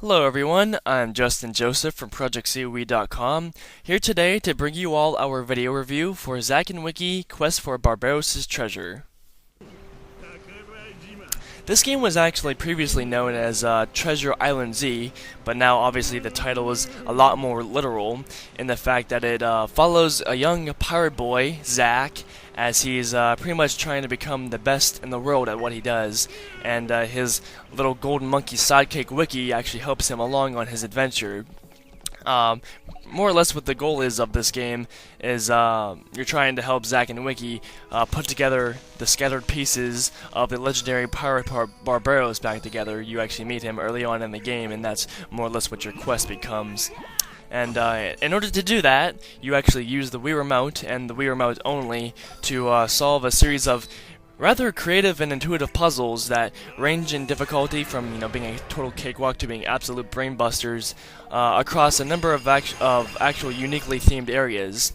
Hello everyone, I'm Justin Joseph from ProjectCoe.com, here today to bring you all our video review for Zack and Wiki Quest for Barbaros' Treasure. This game was actually previously known as Treasure Island Z, but now obviously the title is a lot more literal in the fact that it follows a young pirate boy, Zack, as he's pretty much trying to become the best in the world at what he does, and his little golden monkey sidekick Wiki actually helps him along on his adventure. Um, More or less what the goal is of this game is you're trying to help Zack and Wiki put together the scattered pieces of the legendary pirate Barbaros back together. You actually meet him early on in the game, and that's more or less what your quest becomes. And in order to do that, you actually use the Wii Remote and the Wii Remote only to solve a series of rather creative and intuitive puzzles that range in difficulty from being a total cakewalk to being absolute brainbusters across a number of actual uniquely themed areas.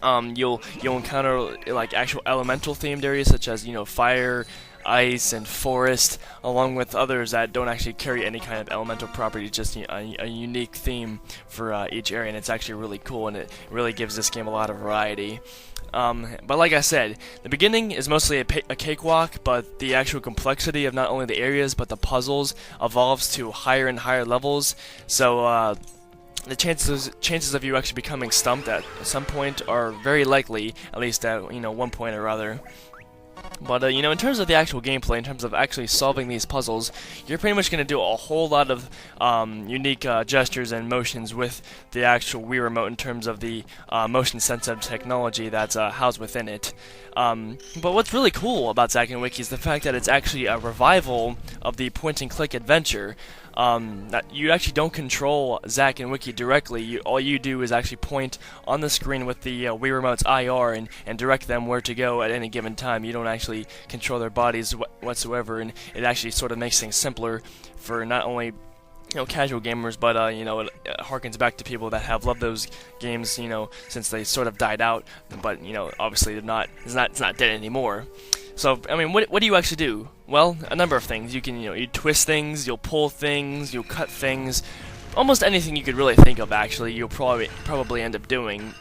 You'll encounter like actual elemental themed areas such as fire, ice, and forest, along with others that don't actually carry any kind of elemental property, just a unique theme for each area, and it's actually really cool, and it really gives this game a lot of variety. But like I said, the beginning is mostly a cakewalk, but the actual complexity of not only the areas but the puzzles evolves to higher and higher levels. So the chances of you actually becoming stumped at some point are very likely, at least at one point or other. But in terms of the actual gameplay, in terms of actually solving these puzzles, you're pretty much going to do a whole lot of unique gestures and motions with the actual Wii Remote in terms of the motion-sensitive technology that's housed within it. But what's really cool about Zack and Wiki is the fact that it's actually a revival of the point-and-click adventure. That you actually don't control Zack and Wiki directly. All you do is actually point on the screen with the Wii Remote's IR and direct them where to go at any given time. You don't actually control their bodies whatsoever, and it actually sort of makes things simpler for not only casual gamers, but it harkens back to people that have loved those games, since they sort of died out. But obviously they're not. It's not dead anymore. So I mean, what do you actually do? Well, a number of things. You can you twist things, you'll pull things, you'll cut things, almost anything you could really think of. Actually, you'll probably end up doing.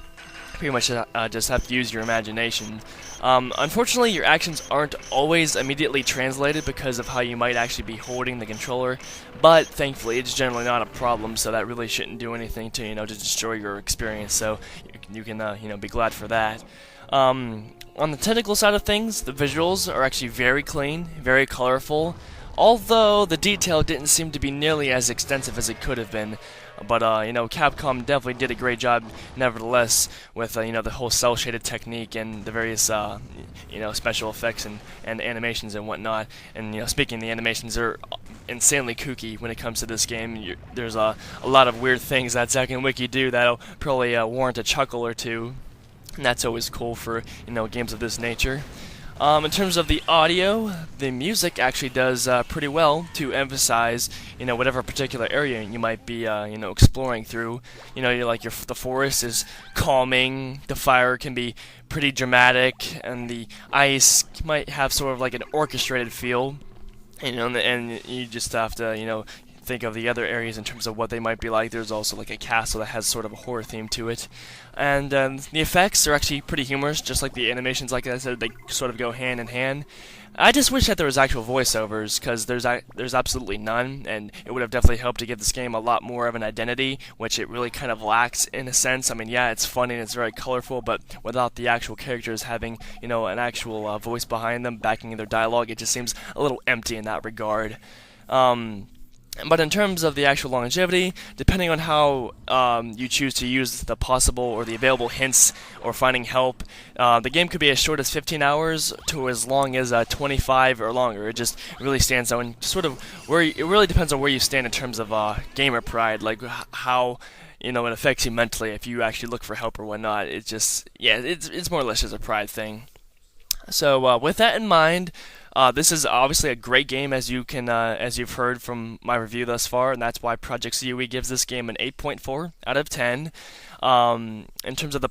Pretty much just have to use your imagination. Unfortunately, your actions aren't always immediately translated because of how you might actually be holding the controller, but thankfully it's generally not a problem, so that really shouldn't do anything to to destroy your experience. So you can be glad for that. On the technical side of things, the visuals are actually very clean, very colorful, although the detail didn't seem to be nearly as extensive as it could have been. But Capcom definitely did a great job, nevertheless, with the whole cel-shaded technique and the various special effects and animations and whatnot. And speaking, the animations are insanely kooky when it comes to this game. There's a lot of weird things that Zack and Wiki do that'll probably warrant a chuckle or two, and that's always cool for games of this nature. In terms of the audio, the music actually does pretty well to emphasize, whatever particular area you might be, exploring through. The forest is calming, the fire can be pretty dramatic, and the ice might have sort of like an orchestrated feel. And you just have to, think of the other areas in terms of what they might be like. There's also like a castle that has sort of a horror theme to it, and the effects are actually pretty humorous, just like the animations. Like I said, they sort of go hand in hand. I just wish that there was actual voiceovers, because there's absolutely none, and it would have definitely helped to give this game a lot more of an identity, which it really kind of lacks in a sense. I mean, yeah, it's funny and it's very colorful, but without the actual characters having an actual voice behind them backing their dialogue, it just seems a little empty in that regard. But in terms of the actual longevity, depending on how you choose to use the possible or the available hints or finding help, the game could be as short as 15 hours to as long as 25 or longer. It just really stands out, and sort of it really depends on where you stand in terms of gamer pride, like how it affects you mentally if you actually look for help or whatnot. It's just, yeah, it's more or less just a pride thing. So with that in mind, this is obviously a great game, as you've heard from my review thus far, and that's why Project COE gives this game an 8.4 out of 10. In terms of the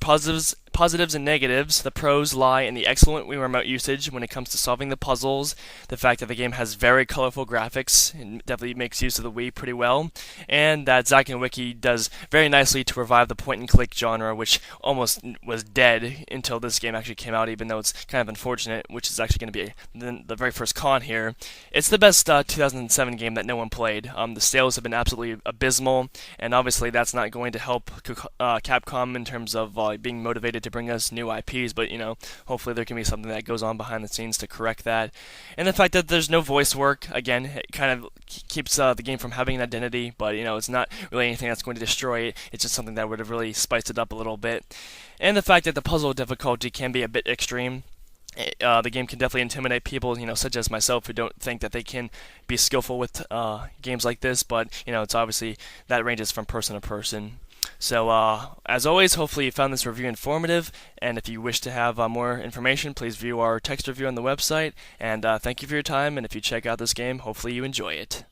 positives and negatives. The pros lie in the excellent Wii Remote usage when it comes to solving the puzzles, the fact that the game has very colorful graphics and definitely makes use of the Wii pretty well, and that Zack and Wiki does very nicely to revive the point-and-click genre, which almost was dead until this game actually came out, even though it's kind of unfortunate, which is actually going to be the very first con here. It's the best 2007 game that no one played. The sales have been absolutely abysmal, and obviously that's not going to help Capcom in terms of being motivated to bring us new IPs, but hopefully there can be something that goes on behind the scenes to correct that. And the fact that there's no voice work, again, it kind of keeps the game from having an identity, but it's not really anything that's going to destroy it. It's just something that would have really spiced it up a little bit. And the fact that the puzzle difficulty can be a bit extreme. The game can definitely intimidate people, such as myself, who don't think that they can be skillful with games like this. But it's obviously that ranges from person to person. So, as always, hopefully you found this review informative. And if you wish to have more information, please view our text review on the website. And thank you for your time. And if you check out this game, hopefully you enjoy it.